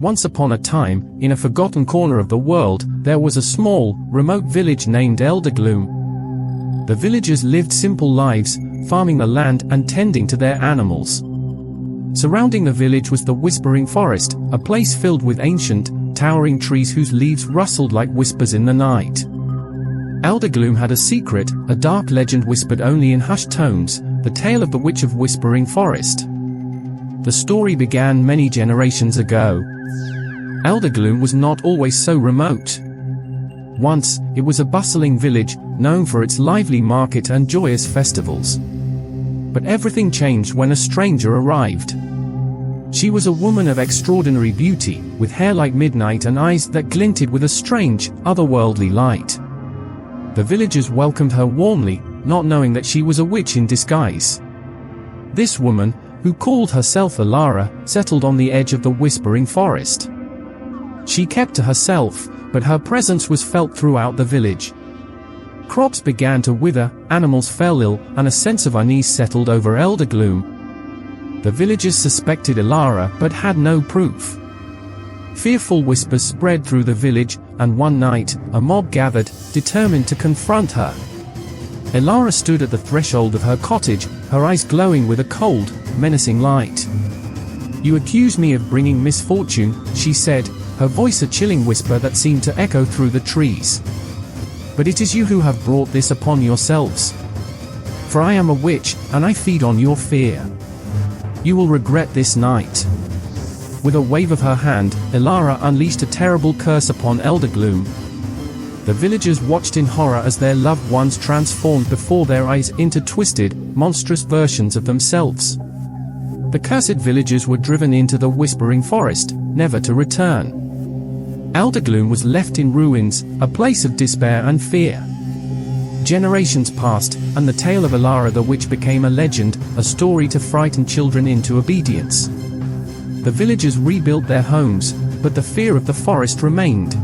Once upon a time, in a forgotten corner of the world, there was a small, remote village named Eldergloom. The villagers lived simple lives, farming the land and tending to their animals. Surrounding the village was the Whispering Forest, a place filled with ancient, towering trees whose leaves rustled like whispers in the night. Eldergloom had a secret, a dark legend whispered only in hushed tones, the tale of the Witch of Whispering Forest. The story began many generations ago. Eldergloom was not always so remote. Once, it was a bustling village, known for its lively market and joyous festivals. But everything changed when a stranger arrived. She was a woman of extraordinary beauty, with hair like midnight and eyes that glinted with a strange, otherworldly light. The villagers welcomed her warmly, not knowing that she was a witch in disguise. This woman, who called herself Alara, settled on the edge of the Whispering Forest. She kept to herself, but her presence was felt throughout the village. Crops began to wither, animals fell ill, and a sense of unease settled over Eldergloom. The villagers suspected Alara but had no proof. Fearful whispers spread through the village, and one night, a mob gathered, determined to confront her. Alara stood at the threshold of her cottage, her eyes glowing with a cold, menacing light. "You accuse me of bringing misfortune," she said, her voice a chilling whisper that seemed to echo through the trees. "But it is you who have brought this upon yourselves. For I am a witch, and I feed on your fear. You will regret this night." With a wave of her hand, Alara unleashed a terrible curse upon Eldergloom. The villagers watched in horror as their loved ones transformed before their eyes into twisted, monstrous versions of themselves. The cursed villagers were driven into the Whispering Forest, never to return. Eldergloom was left in ruins, a place of despair and fear. Generations passed, and the tale of Alara the witch became a legend, a story to frighten children into obedience. The villagers rebuilt their homes, but the fear of the forest remained.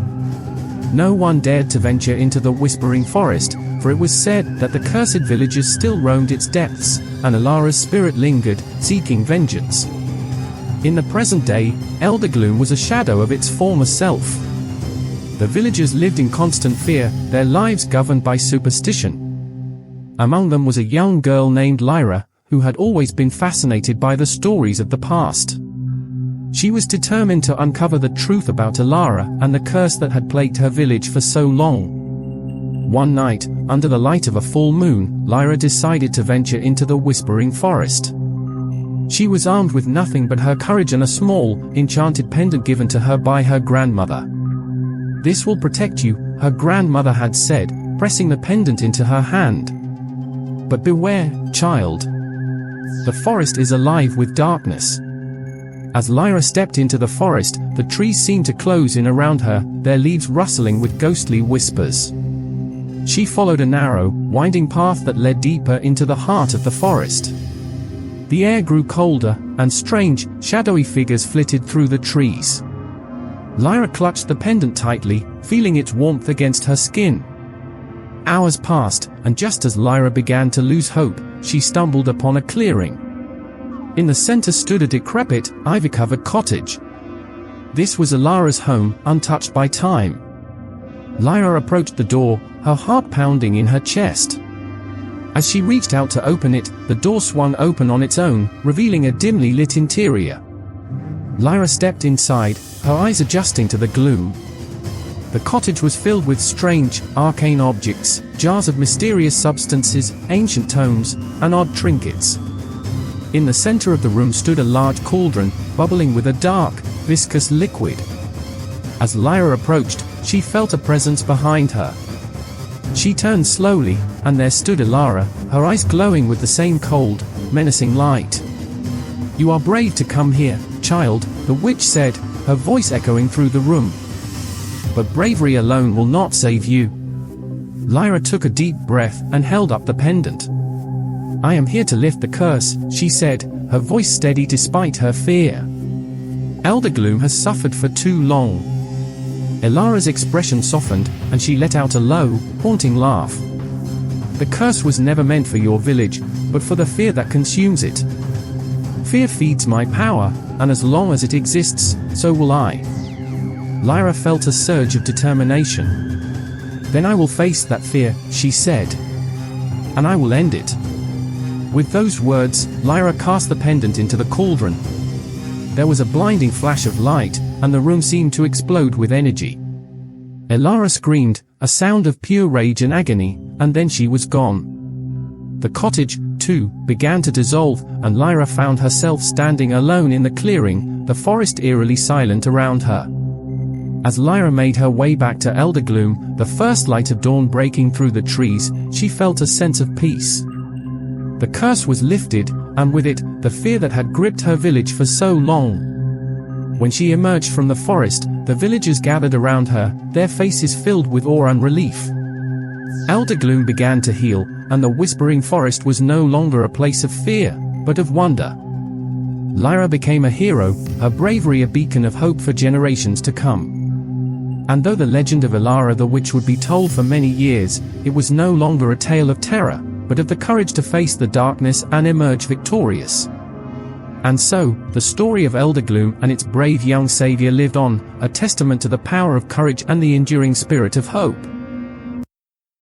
No one dared to venture into the Whispering Forest, for it was said that the cursed villagers still roamed its depths, and Alara's spirit lingered, seeking vengeance. In the present day, Eldergloom was a shadow of its former self. The villagers lived in constant fear, their lives governed by superstition. Among them was a young girl named Lyra, who had always been fascinated by the stories of the past. She was determined to uncover the truth about Alara and the curse that had plagued her village for so long. One night, under the light of a full moon, Lyra decided to venture into the Whispering Forest. She was armed with nothing but her courage and a small, enchanted pendant given to her by her grandmother. "This will protect you," her grandmother had said, pressing the pendant into her hand. "But beware, child. The forest is alive with darkness." As Lyra stepped into the forest, the trees seemed to close in around her, their leaves rustling with ghostly whispers. She followed a narrow, winding path that led deeper into the heart of the forest. The air grew colder, and strange, shadowy figures flitted through the trees. Lyra clutched the pendant tightly, feeling its warmth against her skin. Hours passed, and just as Lyra began to lose hope, she stumbled upon a clearing. In the center stood a decrepit, ivy-covered cottage. This was Alara's home, untouched by time. Lyra approached the door, her heart pounding in her chest. As she reached out to open it, the door swung open on its own, revealing a dimly lit interior. Lyra stepped inside, her eyes adjusting to the gloom. The cottage was filled with strange, arcane objects, jars of mysterious substances, ancient tomes, and odd trinkets. In the center of the room stood a large cauldron, bubbling with a dark, viscous liquid. As Lyra approached, she felt a presence behind her. She turned slowly, and there stood Alara, her eyes glowing with the same cold, menacing light. "You are brave to come here, child," the witch said, her voice echoing through the room. "But bravery alone will not save you." Lyra took a deep breath and held up the pendant. "I am here to lift the curse," she said, her voice steady despite her fear. "Eldergloom has suffered for too long." Alara's expression softened, and she let out a low, haunting laugh. "The curse was never meant for your village, but for the fear that consumes it. Fear feeds my power, and as long as it exists, so will I. Lyra felt a surge of determination. Then I will face that fear, she said. And I will end it. With those words, Lyra cast the pendant into the cauldron. There was a blinding flash of light, and the room seemed to explode with energy. Alara screamed, a sound of pure rage and agony, and then she was gone. The cottage, too, began to dissolve, and Lyra found herself standing alone in the clearing, the forest eerily silent around her. As Lyra made her way back to Eldergloom, the first light of dawn breaking through the trees, she felt a sense of peace. The curse was lifted, and with it, the fear that had gripped her village for so long. When she emerged from the forest, the villagers gathered around her, their faces filled with awe and relief. Eldergloom began to heal, and the whispering forest was no longer a place of fear, but of wonder. Lyra became a hero, her bravery a beacon of hope for generations to come. And though the legend of Alara the witch would be told for many years, it was no longer a tale of terror, but of the courage to face the darkness and emerge victorious. And so, the story of Eldergloom and its brave young savior lived on, a testament to the power of courage and the enduring spirit of hope.